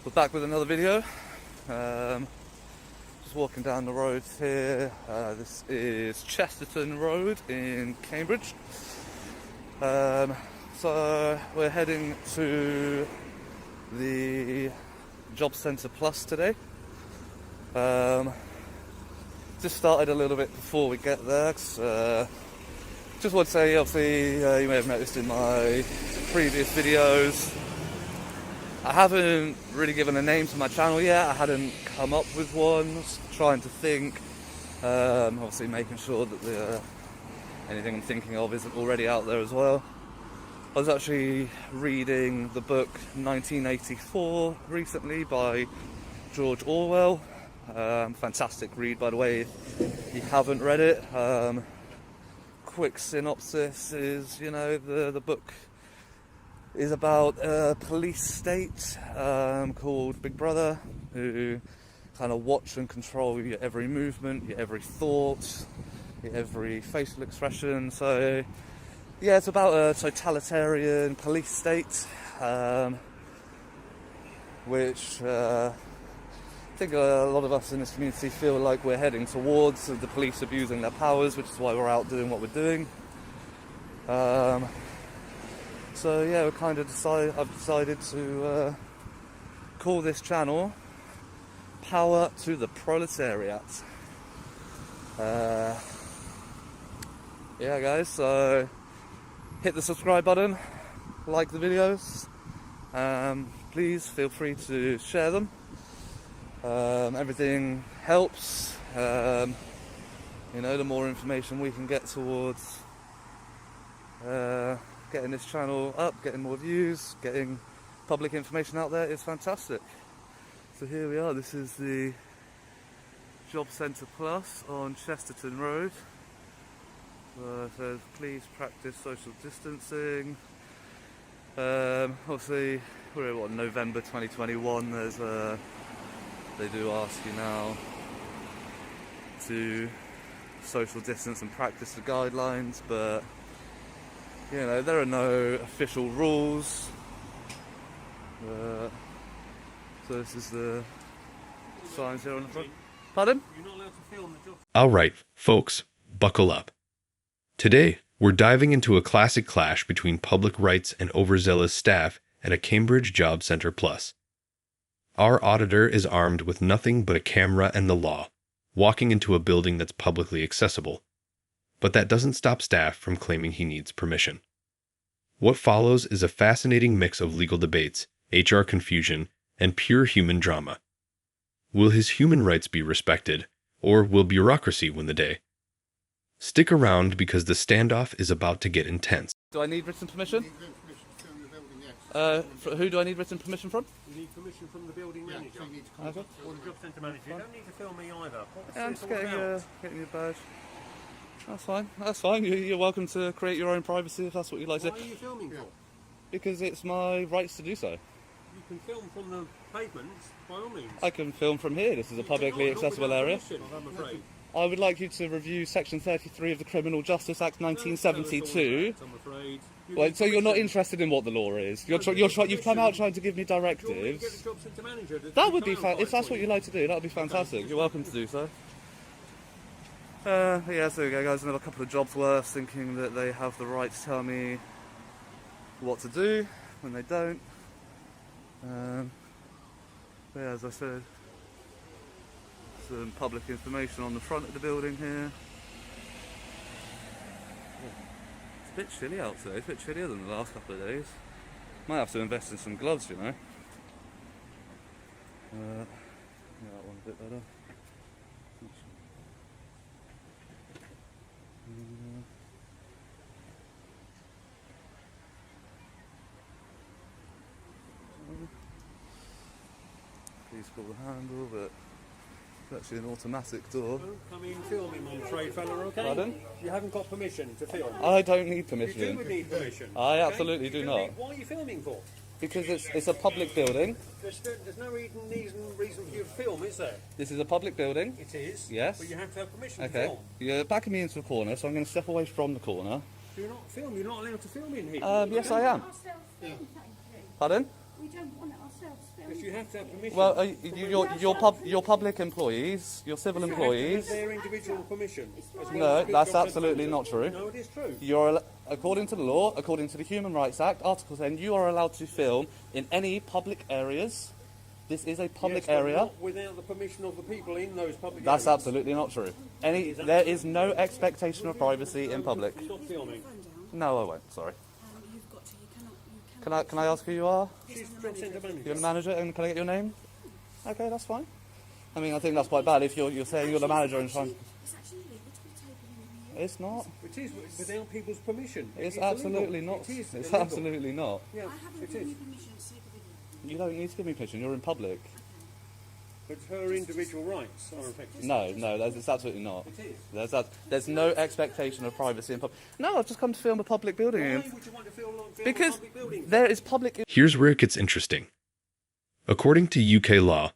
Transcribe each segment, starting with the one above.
We're back with another video. Just walking down the road here. This is Chesterton Road in Cambridge. So we're heading to the Job Centre Plus today. Just started a little bit before we get there. Just want to say, obviously, you may have noticed in my previous videos, I haven't really given a name to my channel yet. I hadn't come up with one. Just trying to think. Obviously making sure that anything I'm thinking of isn't already out there as well. I was actually reading the book 1984 recently by George Orwell. Fantastic read, by the way, if you haven't read it. Quick synopsis is, the book is about a police state called Big Brother, who kind of watch and control your every movement, your every thought, your every facial expression. So yeah, it's about a totalitarian police state, which I think a lot of us in this community feel like we're heading towards, the police abusing their powers, which is why we're out doing what we're doing. So yeah, I've decided to call this channel Power to the Proletariat. Yeah guys, so hit the subscribe button, like the videos, please feel free to share them. Everything helps. The more information we can get towards getting this channel up, getting more views, getting public information out there is fantastic. So here we are, this is the Job Centre Plus on Chesterton Road. It says please practice social distancing. Obviously we're in November 2021, they do ask you now to social distance and practice the guidelines, but there are no official rules. So this is the signs here on the front. Pardon? You're not allowed to film the job. Alright, folks, buckle up. Today, we're diving into a classic clash between public rights and overzealous staff at a Cambridge Job Centre Plus. Our auditor is armed with nothing but a camera and the law, walking into a building that's publicly accessible. But that doesn't stop staff from claiming he needs permission. What follows is a fascinating mix of legal debates, HR confusion, and pure human drama. Will his human rights be respected, or will bureaucracy win the day? Stick around because the standoff is about to get intense. Do I need written permission? You need written permission to film the building, yes. Who do I need written permission from? You need permission from the building manager. Okay. Or the job centre manager. You don't need to film me either. What's Yeah, I'm this just all about? getting your badge. That's fine. You're welcome to create your own privacy if that's what you'd like to Why do. are you filming for? Because it's my rights to do so. You can film from the pavements, by all means. I can film from here. This is a publicly accessible area. I'm afraid. I would like you to review Section 33 of the Criminal Justice Act 1972. I'm afraid. Wait, so you're not interested in what the law is? You've come out trying to give me directives. Get a job centre manager That would be if that's what you'd like to do. That would be fantastic. You're welcome to do so. Yeah, so there we go, guys. Another couple of jobs worth, thinking that they have the right to tell me what to do when they don't. But yeah, as I said, some public information on the front of the building here. It's a bit chilly out today. It's a bit chillier than the last couple of days. Might have to invest in some gloves, Yeah, that one's a bit better. Please pull the handle, but it's actually an automatic door. Don't come in filming, I'm afraid, fella, okay? Pardon? You haven't got permission to film. I don't need You permission. do need permission. I okay? absolutely do not. Why are you filming for? Because it's a public building. There's no reason for you to film, is there? This is a public building. It is. Yes. But you have to have permission to Okay. film. You're backing me into a corner, so I'm going to step away from the corner. Do not film. You're not allowed to film in here. Yes, I am. Ourselves filmed, thank you. Pardon? We don't want it ourselves filmed. Because you have to have permission. Well, you're public employees, you're civil employees. Their individual permission. No, that's absolutely not true. No, it is true. According to the law, according to the Human Rights Act, Article 10, you are allowed to film in any public areas. This is a public Yes, but area. not without the permission of the people in those public That's areas. absolutely not true. There is no expectation of privacy in public. Stop filming. No, I won't. Sorry. You've got to. You cannot. Can I ask who you are? She's job centre manager. You're the manager, and can I get your name? Okay, that's fine. I mean, I think that's quite bad if you're saying you're the manager and trying. It's actually illegal to be taken in here. It's not. It is without people's permission. It's illegal. absolutely not. It is It's illegal. absolutely not. Yeah, I haven't it given is. you permission to take a video. You don't need to give me permission. You're in public. But her individual rights are affected. No, it's absolutely not. It is. There's no expectation of privacy in public. No, I've just come to film a public building. Why would you want to film Because public buildings? there is public. Here's where it gets interesting. According to UK law,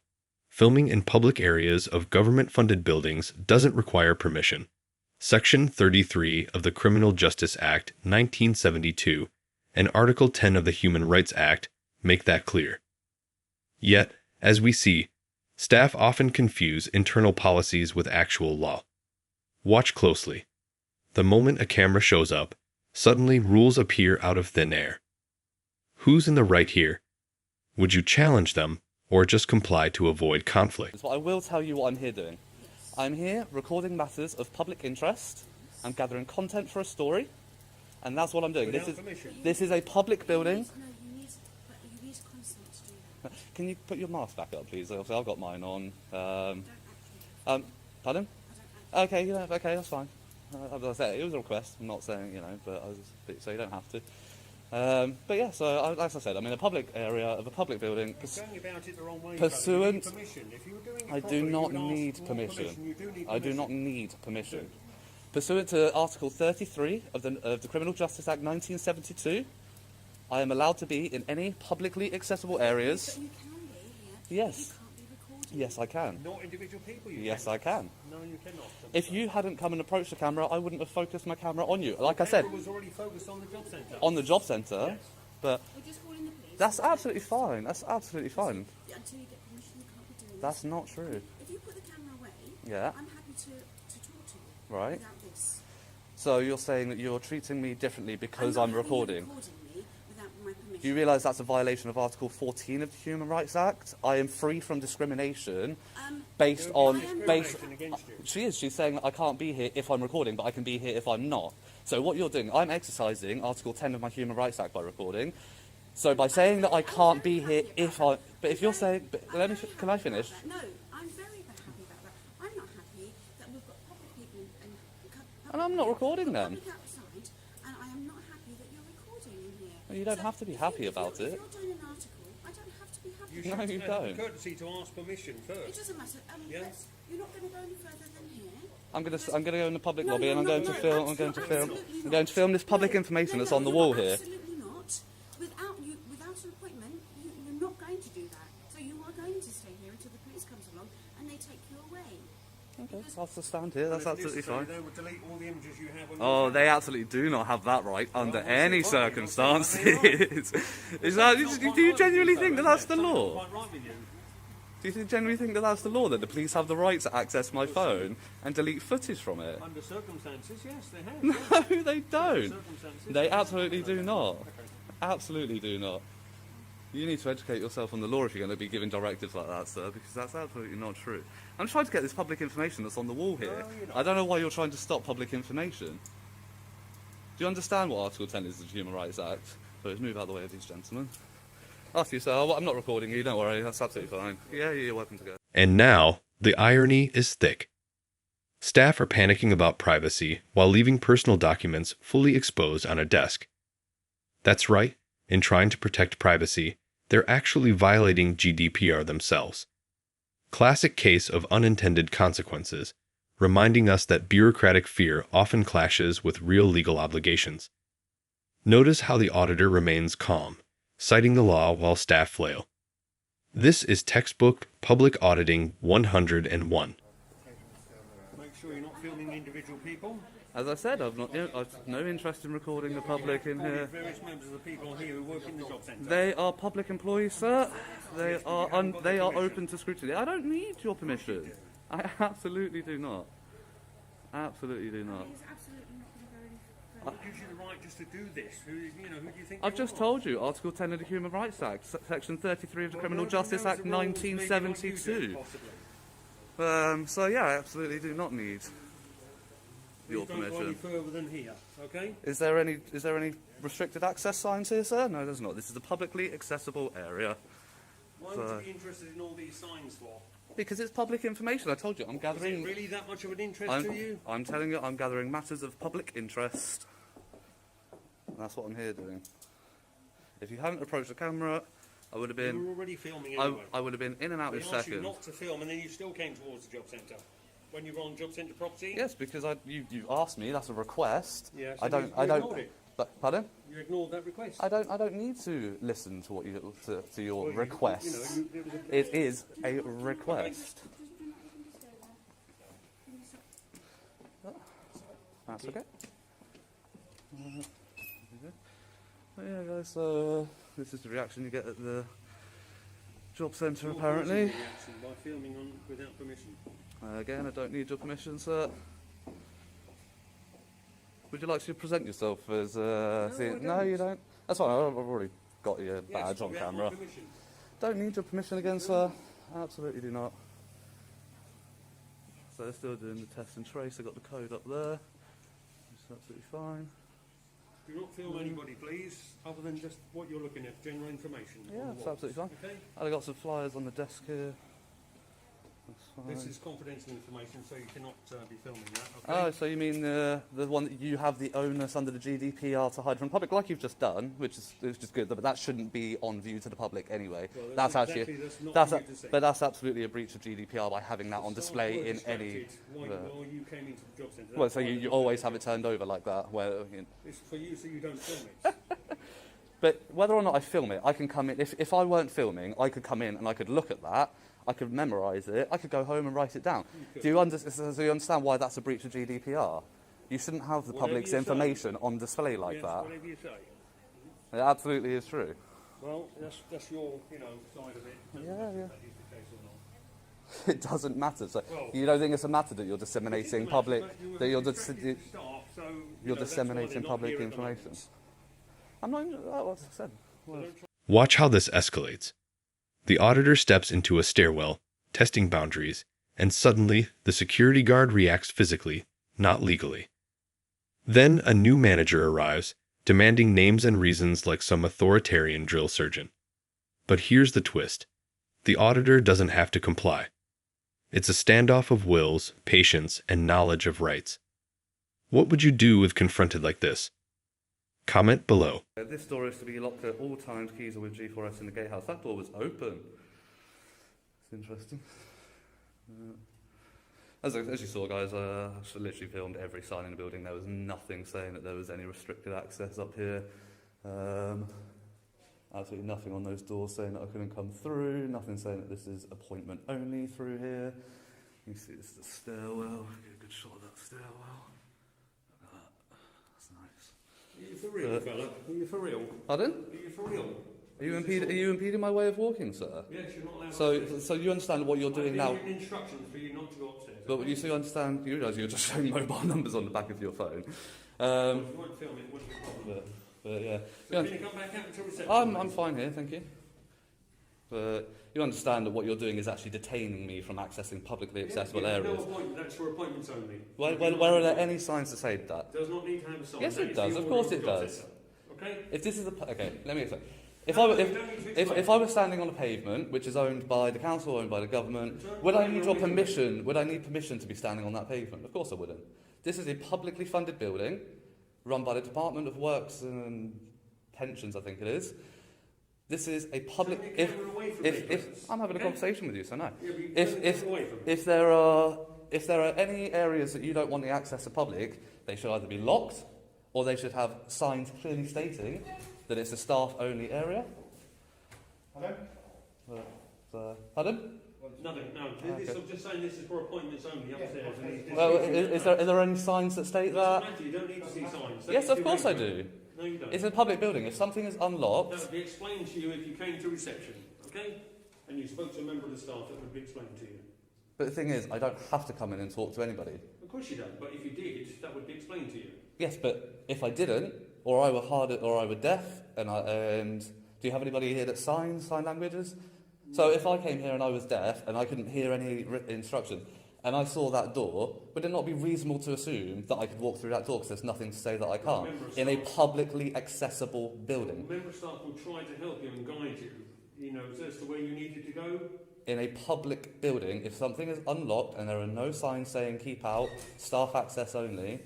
filming in public areas of government-funded buildings doesn't require permission. Section 33 of the Criminal Justice Act 1972 and Article 10 of the Human Rights Act make that clear. Yet, as we see, staff often confuse internal policies with actual law. Watch closely. The moment a camera shows up, suddenly rules appear out of thin air. Who's in the right here? Would you challenge them, or just comply to avoid conflict? But I will tell you what I'm here doing. I'm here recording matters of public interest. I'm gathering content for a story, and that's what I'm doing. Without permission. This is a public building. No, you need consent to do that. Can you put your mask back up, please? Obviously, I've got mine on. Don't actually. Pardon? I don't actually. Okay, okay, that's fine. As I said, it was a request. I'm not saying, but so you don't have to. But yeah, so as I said, I'm in a public area of a public building. You're going about it the wrong way. Pursuant- You need permission. If you were doing it I properly, do not you would ask need for permission. You do need I do permission. not need permission. Pursuant to Article 33 of the Criminal Justice Act 1972, I am allowed to be in any publicly accessible areas. But you can be here. Yes. You can't be recorded. Yes, I can. Not individual people. You Yes, can. I can. No, you cannot. If you hadn't come and approached the camera, I wouldn't have focused my camera on you. Like I said, Camera was already focused on the job centre. on the job centre, Yes. but We're just calling the police. that's absolutely fine. That's absolutely fine. Until you get permission, you can't be doing That's this. not true. If you put the camera away, Yeah. I'm happy to talk to you. Right. Without this. So you're saying that you're treating me differently because not I'm having you recording. recording me without my permission. Do you realise that's a violation of Article 14 of the Human Rights Act? I am free from discrimination based on... Discrimination against you. She is. She's saying that I can't be here if I'm recording, but I can be here if I'm not. So what you're doing, I'm exercising Article 10 of my Human Rights Act by recording. So by saying that I can't be here if I... But if you're saying... But can I finish? No, I'm very happy about that. I'm not happy that we've got public people And I'm not recording them. public outside, and I am not happy that you're recording in here. Well, you don't have to be happy about it. If you're doing an article, I don't have to be happy. You No, should you have don't. the courtesy to ask permission It first. doesn't matter. Yeah. You're not going to go any further than here. I'm gonna go in the public No, lobby and I'm you're going to not. film. No, I'm going to film. absolutely I'm going to film this public No, information that's no, on the you're wall here. Absolutely not. Without an appointment, you're not going to do that. So you are going to stay here until the police comes along and they take you away. Okay, I'll just stand here. That's If absolutely necessary, fine. They will delete all the images you have on Oh, your they absolutely do not have that right under what's any it fine? What's it fine? circumstances. Is that, do you genuinely think that that's the law? Quite right with you. Do you genuinely think that that's the law, that the police have the right to access my phone and delete footage from it? Under circumstances, yes, they have. No, they don't. Circumstances. They absolutely do not. Absolutely do not. You need to educate yourself on the law if you're going to be giving directives like that, sir, because that's absolutely not true. I'm trying to get this public information that's on the wall here. No, you're not. I don't know why you're trying to stop public information. Do you understand what Article 10 is of the Human Rights Act? Please move out of the way of these gentlemen. After you, sir. I'm not recording you, don't worry. That's absolutely fine. Yeah, you're welcome to go. And now, the irony is thick. Staff are panicking about privacy while leaving personal documents fully exposed on a desk. That's right, in trying to protect privacy, they're actually violating GDPR themselves. Classic case of unintended consequences, reminding us that bureaucratic fear often clashes with real legal obligations. Notice how the auditor remains calm, citing the law while staff flail. This is textbook Public Auditing 101. Make sure you're not filming individual people. As I said, I've no interest in recording the public in here. Various members of the people here who work in the job centre. They are public employees, sir. They are open to scrutiny. I don't need your permission. I absolutely do not. Absolutely do not. He's absolutely not going to go any further. What gives you the right just to do this? Who do you think I've you just are? told you, Article 10 of the Human Rights Act, Section 33 of the Criminal Justice Act Those are rules maybe like you do, 1972. possibly. So yeah, I absolutely do not need your Please don't go any permission. further than here, okay? Is there any restricted access signs here, sir? No, there's not. This is a publicly accessible area. Why would you be interested in all these signs for? Because it's public information. I told you, I'm Is it gathering. really that much of an interest to you? I'm telling you, I'm gathering matters of public interest. And that's what I'm here doing. If you hadn't approached the camera, I would have You been. were already filming anyway. I would have been in and out We in asked you seconds. not to film, and then you still came towards the job centre. When you were on job centre property? Yes, because you asked me. That's a request. Yes, I and don't. you I don't. ignored it. But, pardon? You ignored that request. I don't need to listen to what you to your Well, request. it was a It is a request. That's okay. But yeah, guys. So this is the reaction you get at the job centre, apparently. reaction by filming on without permission. Again, I don't need your permission, sir. Would you like to present yourself as? No, you don't. That's fine. I've already got your badge on without my camera. permission. Don't need your permission again, sir. Absolutely do not. So they're still doing the test and trace. I've got the code up there. It's absolutely fine. Do not film anybody, please, other than just what you're looking at, general information. Yeah, on the that's walls, absolutely fine. Okay? I've got some flyers on the desk here. That's fine. This is confidential information, so you cannot be filming that. Oh, Okay? so you mean the one that you have the onus under the GDPR to hide from the public, like you've just done, which is good, but that shouldn't be on view to the public anyway. Well, that's exactly, actually that's not for you to say. but that's absolutely a breach of GDPR by having that on The display staff were in any. distracted while you came into the job centre. Well, That's so why you there's always no have it turned over like that, where. You know. It's for you, so you don't film it. But whether or not I film it, I can come in. If I weren't filming, I could come in and I could look at that. I could memorise it. I could go home and write it down. Do you understand why that's a breach of GDPR? You shouldn't have the Whatever public's you say. information on display like Yes, that. whatever you say. It absolutely is true. Well, that's your, side of it. Yeah, Doesn't matter yeah. if that is the case or not. It doesn't matter. So Well, you don't think it's a matter that you're disseminating public, that you're distracted staff, so, you're that's why they're disseminating not public here at the information. moment. I'm not. What I said. So don't try- Watch how this escalates. The auditor steps into a stairwell, testing boundaries, and suddenly the security guard reacts physically, not legally. Then a new manager arrives, demanding names and reasons like some authoritarian drill surgeon. But here's the twist. The auditor doesn't have to comply. It's a standoff of wills, patience, and knowledge of rights. What would you do if confronted like this? Comment below. This door is to be locked at all times. Keys are with G4S in the gatehouse. That door was open. It's interesting. As you saw, guys, I literally filmed every sign in the building. There was nothing saying that there was any restricted access up here. Absolutely nothing on those doors saying that I couldn't come through. Nothing saying that this is appointment only through here. You can see this is the stairwell. Get a good shot of that stairwell. That's nice. Are you for real, fella? Are you for real? Pardon? Are you for real? Are you impeding my way of walking, sir? Yes, you're not allowed upstairs. So you understand what you're doing now? I've given instructions for you not to go upstairs. But you see, understand, you realise you're just showing mobile numbers on the back of your phone. If you won't film it, it wouldn't be a problem. But yeah. So can you come back out until reception? I'm fine here, thank you. But you understand that what you're doing is actually detaining me from accessing publicly accessible Yeah, areas. No appointment, that's for appointments only. Where are there any signs to say that? Does not need to have a sign. Yes, That it is does. the Of order course the it job does. centre. Okay? If this is okay, let me explain. If No, I you don't need to explain. if I was standing on a pavement which is owned by the council, owned by the government, would I need your permission? Would I need permission to be standing on that pavement? Of course I wouldn't. This is a publicly funded building, run by the Department of Works and Pensions, I think it is. This is a public. Turn your camera away from me, If please. I'm having a Okay? conversation with you, so no. Yeah, but you If turn if it away from me. if there are any areas that you don't want the access to public, they should either be locked, or they should have signs clearly stating that it's a staff-only area. Hello? Pardon? No. I'm just saying this is for appointments only upstairs. Well, is there any signs that state that? Doesn't matter, you don't need to see signs. Yes, of course I do. No, you don't. It's a public building. If something is unlocked, That would be explained to you if you came to reception, okay? And you spoke to a member of the staff, that would be explained to you. but the thing is, I don't have to come in and talk to anybody. Of course you don't, but if you did, that would be explained to you. Yes, but if I didn't, or I were deaf, and do you have anybody here that sign languages? So if I came here and I was deaf and I couldn't hear any instruction, and I saw that door, would it not be reasonable to assume that I could walk through that door because there's nothing to say that I can't in a publicly accessible building? Member of staff will try to help you and guide you, as to where you needed to go. In a public building, if something is unlocked and there are no signs saying keep out, staff access only,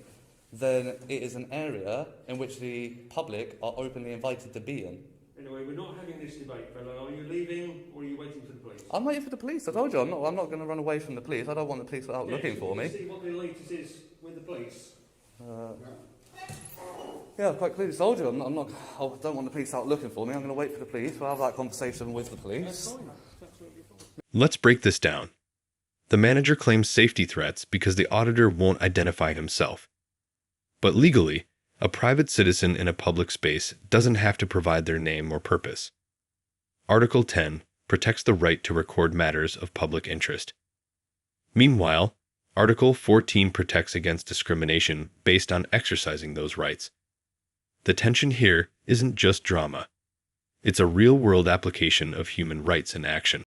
then it is an area in which the public are openly invited to be in. Anyway, we're not having this debate, fellow. Are you leaving or are you waiting for the police? I'm waiting for the police. I told you, I'm not going to run away from the police. I don't want the police out looking for me. See what the latest is with the police. Yeah, I've quite clearly told you, I don't want the police out looking for me. I'm going to wait for the police. We'll have that conversation with the police. That's fine. That's absolutely fine. Let's break this down. The manager claims safety threats because the auditor won't identify himself. But legally, a private citizen in a public space doesn't have to provide their name or purpose. Article 10 protects the right to record matters of public interest. Meanwhile, Article 14 protects against discrimination based on exercising those rights. The tension here isn't just drama. It's a real-world application of human rights in action.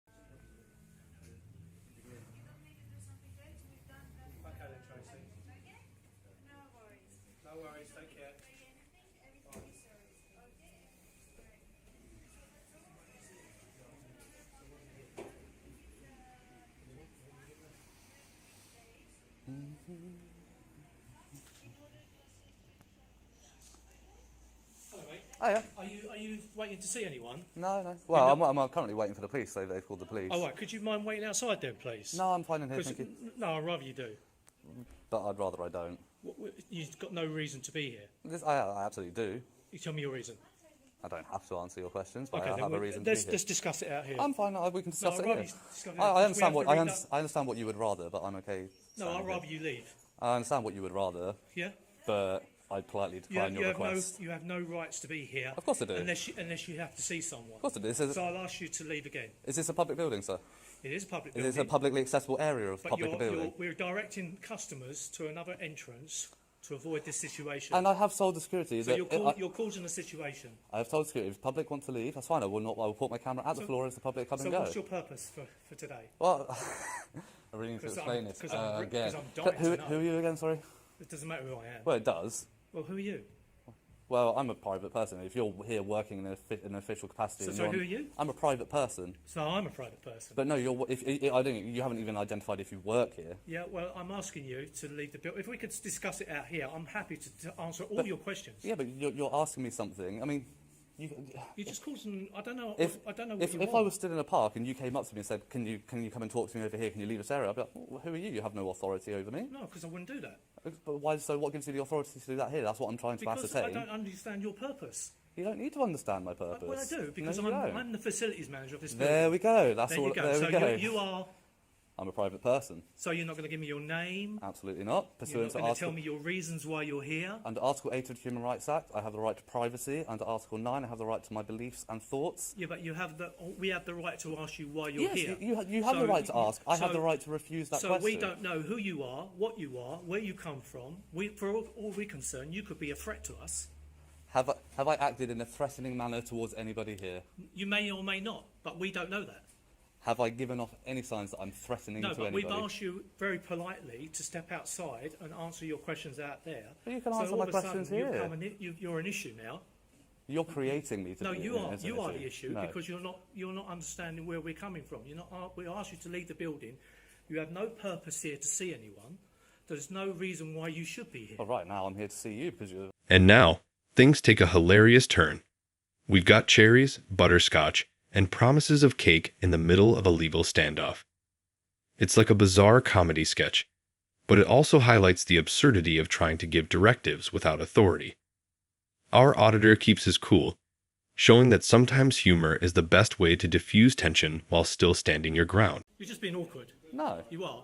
Hello, mate. Oh, yeah. Are you waiting to see anyone? No. Well, I'm currently waiting for the police, so they've called the police. Oh, right. Could you mind waiting outside then, please? No, I'm fine in here, 'Cause- thank you. No, I'd rather you do. But I'd rather I don't. You've got no reason to be here. I absolutely do. You tell me your reason. I don't have to answer your questions, but Okay, I then have a reason to let's be here. discuss it out here. I'm fine. We can discuss I'd it rather here. you discuss it I out, 'cause we understand have what to read that- I understand what you would rather, but I'm okay. No, standing I'd here. rather you leave. I understand what you would rather, Yeah. but I'd politely decline your request. You have no rights to be here. Of course I do. Unless you have to see someone. Of course it is. So I'll ask you to leave again. Is this a public building, sir? It is a public Is building. this a publicly accessible area of but public building? we're directing customers to another entrance to avoid this situation. And I have told the security So that you're causing a situation. I have told security if the public want to leave, that's fine. I will put my camera at the floor as the public come So and go. what's your purpose for today? Well, I really need to 'Cause explain I'm- this 'cause I'm- again. 'cause I'm dying Who, to know. who are you again? Sorry. It doesn't matter who I am. Well, it does. Well, who are you? Well, I'm a private person. If you're here working in an official capacity, So and you're who are you? I'm a private person. So I'm a private person. But no, I don't. You haven't even identified if you work here. Yeah, well, I'm asking you to leave the building. If we could discuss it out here, I'm happy to answer all your questions. Yeah, but you're asking me something. I mean, You just called them. I don't know. if I don't know what if, you if want. I was stood in a park and you came up to me and said, "Can you come and talk to me over here? Can you leave this area?" I'd be like, well, "Who are you? You have no authority over me." No, because I wouldn't do that. But why? So what gives you the authority to do that here? That's what I'm trying to Because I ascertain. don't understand your purpose. You don't need to understand my purpose. Well, I do because No, you don't. I'm the facilities manager of this building. There we go. That's There all. you go. There So we go. you are. I'm a private person. So you're not going to give me your name. Absolutely not. You're Pursuant not to going to tell Article, me your reasons why you're here. under Article 8 of the Human Rights Act, I have the right to privacy. Under Article 9, I have the right to my beliefs and thoughts. Yeah, but we have the right to ask you why you're Yes, here. you have So the right to ask. I have so- the right to refuse that So question. we don't know who you are, what you are, where you come from. For all we're concerned, you could be a threat to us. Have I acted in a threatening manner towards anybody here? You may or may not, but we don't know that. Have I given off any signs that I'm threatening No, to but anybody? we've asked you very politely to step outside and answer your questions out there. But you can So answer all my of a sudden questions you've here. come you're an issue now. You're creating me to No, be you an are. You are issue. the issue No. because you're not understanding where we're coming from. We asked you to leave the building. You have no purpose here to see anyone. There's no reason why you should be here. Well, right now I'm here to see you because you're... And now, things take a hilarious turn. We've got cherries, butterscotch, and promises of cake in the middle of a legal standoff. It's like a bizarre comedy sketch, but it also highlights the absurdity of trying to give directives without authority. Our auditor keeps his cool. showing that sometimes humor is the best way to diffuse tension while still standing your ground. You're just being awkward. No. You are.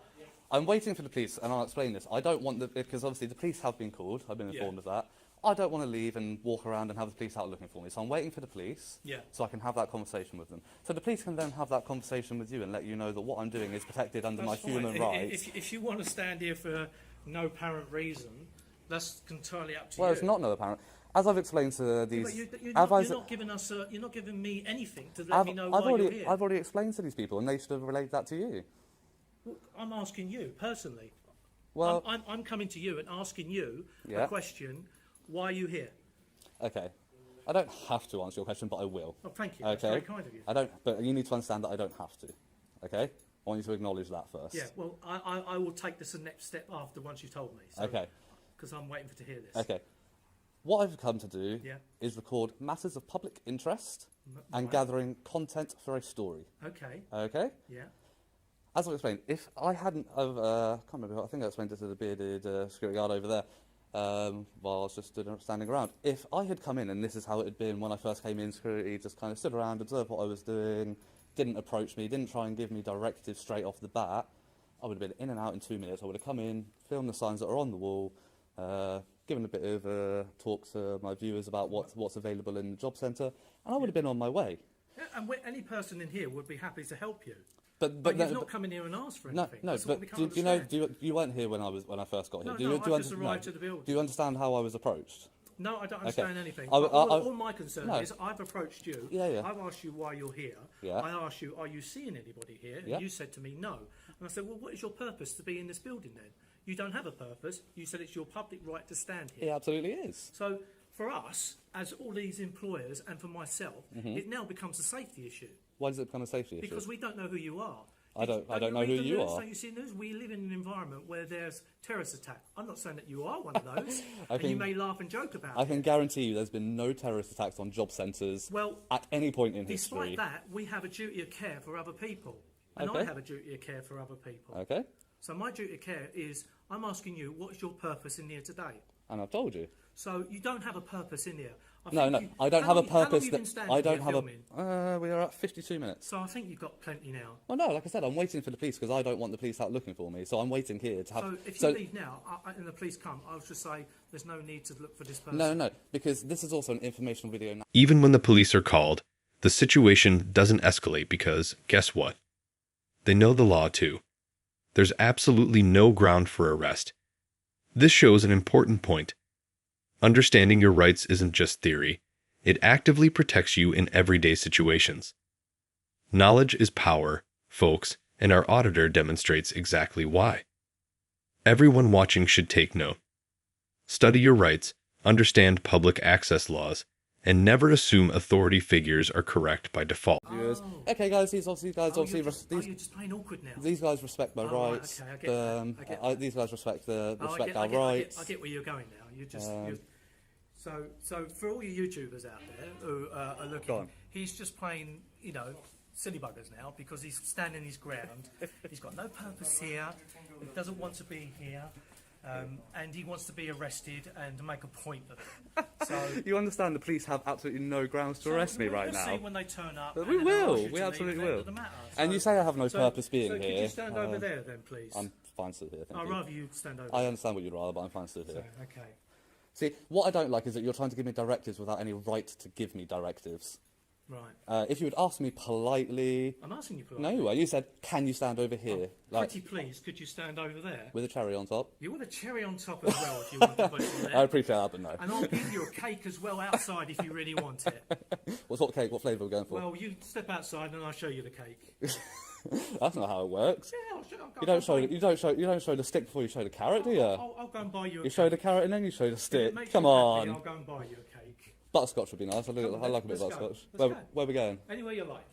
I'm waiting for the police, and I'll explain this. I don't want because obviously the police have been called. I've been informed of that. I don't want to leave and walk around and have the police out looking for me. So I'm waiting for the police so I can have that conversation with them. So the police can then have that conversation with you and let you know that what I'm doing is protected under my human rights. If you want to stand here for no apparent reason, that's entirely up to you. Well, it's not no apparent. As I've explained to these... You're not giving me anything to let me know why you're here. I've already explained to these people, and they should have relayed that to you. Well, I'm asking you, personally. Well, I'm coming to you and asking you Yeah. a question. Why are you here? Okay. I don't have to answer your question, but I will. Oh, thank you. Okay. That's very kind of you. I don't, but you need to understand that I don't have to. Okay? I want you to acknowledge that first. Yeah, well, I will take this the next step after once you told me. So, Okay. Because I'm waiting to hear this. Okay. What I've come to do Yeah. is record matters of public interest and right. gathering content for a story. Okay. Okay? Yeah. As I've explained, if I hadn't, I can't remember, I think I explained it to the bearded security guard over there while I was just standing around. If I had come in, and this is how it had been when I first came in, security just kind of stood around, observed what I was doing, didn't approach me, didn't try and give me directives straight off the bat, I would have been in and out in 2 minutes. I would have come in, filmed the signs that are on the wall, given a bit of talk to my viewers about what's available in the job centre, and I would have been on my way. Yeah, and any person in here would be happy to help you. But you've not come in here and asked for anything. No, That's but what we do you know? You weren't here when I first got here. No, do you, no, do you I just arrived to the building. Do you understand how I was approached? No, I don't understand anything. I- But I- all my concern no. is I've approached you. Yeah, yeah. I've asked you why you're here. Yeah. I asked you, are you seeing anybody here? And Yeah. you said to me, no. And I said, well, what is your purpose to be in this building then? You don't have a purpose. You said it's your public right to stand here. It absolutely is. So for us, as all these employers, and for myself, it now becomes a safety issue. Why does it become a safety issue? Because we don't know who you are. I don't know read who the you news? are. Don't you see the news? We live in an environment where there's terrorist attack. I'm not saying that you are one of those, and you may laugh and joke about I it. can guarantee you there's been no terrorist attacks on job centres at any point in history. Despite that, we have a duty of care for other people. And Okay. I have a duty of care for other people. Okay, So my duty of care is, I'm asking you, what is your purpose in here today? and I've told you. So you don't have a purpose in here. No, I don't have a purpose. I don't have filming? We are at 52 minutes. So I think you've got plenty now. Well, no, like I said, I'm waiting for the police because I don't want the police out looking for me. So I'm waiting here to have. So if you leave now and the police come, I'll just say there's no need to look for this person. No, because this is also an informational video now. Even when the police are called, the situation doesn't escalate because, guess what? They know the law too. There's absolutely no ground for arrest. This shows an important point. Understanding your rights isn't just theory. It actively protects you in everyday situations. Knowledge is power, folks, and our auditor demonstrates exactly why. Everyone watching should take note. Study your rights, understand public access laws, and never assume authority figures are correct by default. Okay, guys, these guys You're just plain awkward now. these guys respect my rights. Right, okay, I get that. These guys respect our I rights. get where you're going now. So for all you YouTubers out there who are Go looking, on. he's just playing, silly buggers now because he's standing his ground. He's got no purpose here. He doesn't want to be here. And he wants to be arrested and make a point of it. So You understand the police have absolutely no grounds to arrest me right we'll now. see when they turn up. But and we then they'll will. ask you We to absolutely leave, will. it doesn't matter. And you say I have no purpose being so here. Could you stand over there then, please? I'm fine stood here. Thank I'd you. rather you stand over I there. understand what you'd rather, but I'm fine stood here. Okay. See, what I don't like is that you're trying to give me directives without any right to give me directives. Right. If you would ask me politely... I'm asking you No, politely. you were. You said, can you stand over here? Pretty please, could you stand over there? With a cherry on top. You want a cherry on top as well if you want to put it on there. I appreciate that, but no. And I'll give you a cake as well outside if you really want it. What cake? What flavour are we going for? Well, you step outside and I'll show you the cake. That's not how it works. Yeah, I'll You don't show the stick before you show the carrot, do you? I'll go and buy you a You cake. show the carrot and then you show the If it stick. makes Come you happy, on. I'll go and buy you a cake. Butterscotch would be nice. I like a bit of Let's go. butterscotch. Let's go. Where are we going? Anywhere you like.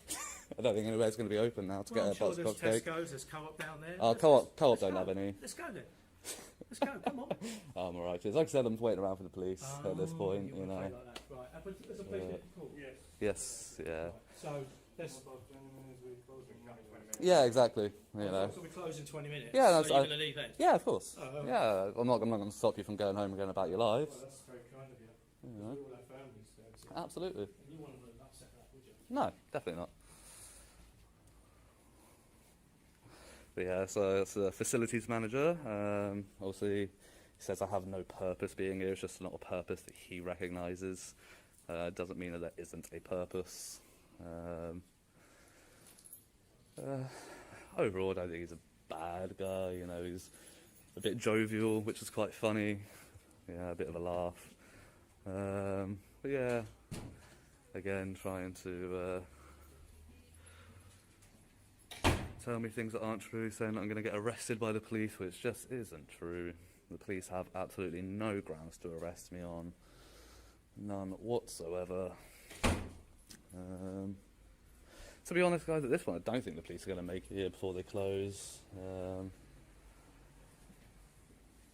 I don't think anywhere's going to be open now to Well, I'm get a sure there's butterscotch cake. Tesco's, there's Co-op down there. Oh, Let's- Co-op let's don't go. have any. Let's go then. Let's go, come on. Oh, I'm alright. Like I said, I'm waiting around for the police at this point, You you wanna know. play like that. Right. But there's a police call. Yes, yeah. So, let's... Yeah, exactly. You know. So we close in 20 minutes. Yeah, so that's- you're I- going to leave then? Yeah, of course. Oh, Yeah, I'm not going to stop you from going home and going about your lives. That's very kind of you. You know. We all have families there. Absolutely. You want to No, definitely not. But yeah, so it's a facilities manager. Obviously, he says I have no purpose being here. It's just not a purpose that he recognises. Doesn't mean that there isn't a purpose. Overall, I don't think he's a bad guy. You know, he's a bit jovial, which is quite funny. Yeah, a bit of a laugh. But yeah, again, trying to tell me things that aren't true, saying that I'm going to get arrested by the police, which just isn't true. The police have absolutely no grounds to arrest me on. None whatsoever. To be honest, guys, at this point, I don't think the police are going to make it here before they close.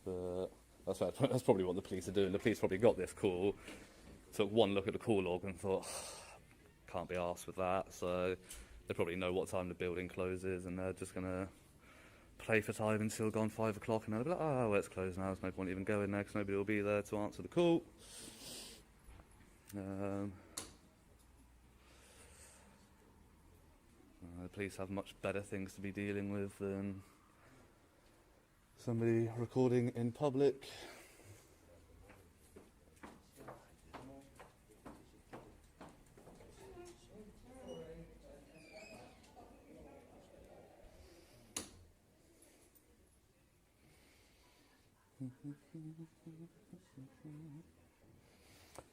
But that's probably what the police are doing. The police probably got this call, took one look at the call log and thought, can't be arsed with that. So they probably know what time the building closes, and they're just going to play for time until gone 5 o'clock, and they'll be like, oh, well, it's closed now, there's no point even going there because nobody will be there to answer the call. The police have much better things to be dealing with than somebody recording in public.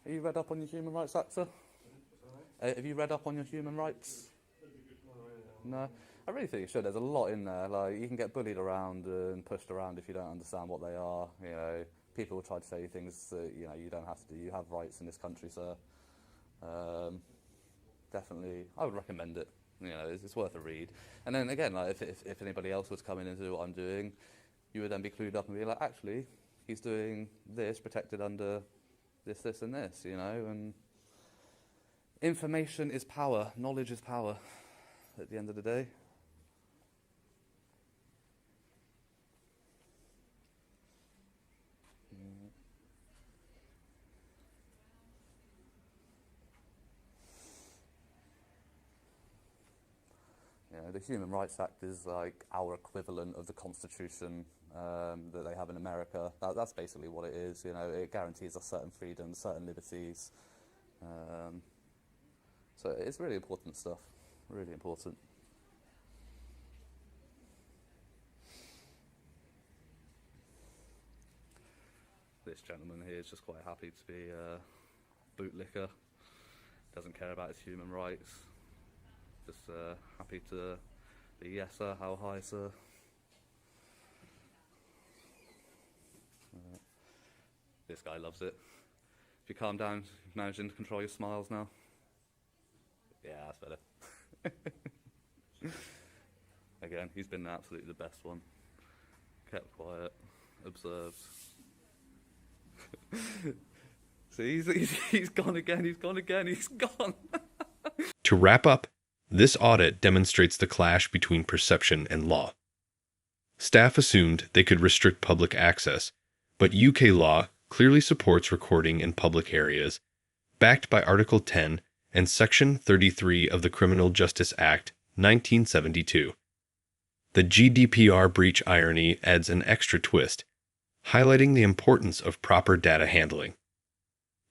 Have you read up on your human rights, actor? Have you read up on your human rights? No, I really think you should. There's a lot in there. Like, you can get bullied around and pushed around if you don't understand what they are. You know, people will try to say things that you don't have to do. You have rights in this country, sir. Definitely, I would recommend it. You know, it's worth a read. And then again, like if anybody else was coming in to do what I'm doing, you would then be clued up and be like, actually, he's doing this, protected under this, this, and this. You know, and information is power. Knowledge is power. At the end of the day. The Human Rights Act is like our equivalent of the Constitution that they have in America. That's basically what it is. You know, it guarantees us certain freedoms, certain liberties. So it's really important stuff. Really important. This gentleman here is just quite happy to be a bootlicker. Doesn't care about his human rights. Just happy to be yes sir, how high sir. This guy loves it. If you calm down, you're managing to control your smiles now. Yeah, that's better. Again, he's been absolutely the best one. Kept quiet, observed. See, he's gone again, he's gone again, he's gone. To wrap up, this audit demonstrates the clash between perception and law. Staff assumed they could restrict public access, but UK law clearly supports recording in public areas, backed by Article 10 and Section 33 of the Criminal Justice Act, 1972. The GDPR breach irony adds an extra twist, highlighting the importance of proper data handling.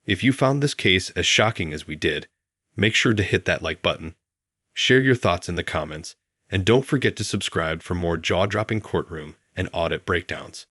If you found this case as shocking as we did, make sure to hit that like button, share your thoughts in the comments, and don't forget to subscribe for more jaw-dropping courtroom and audit breakdowns.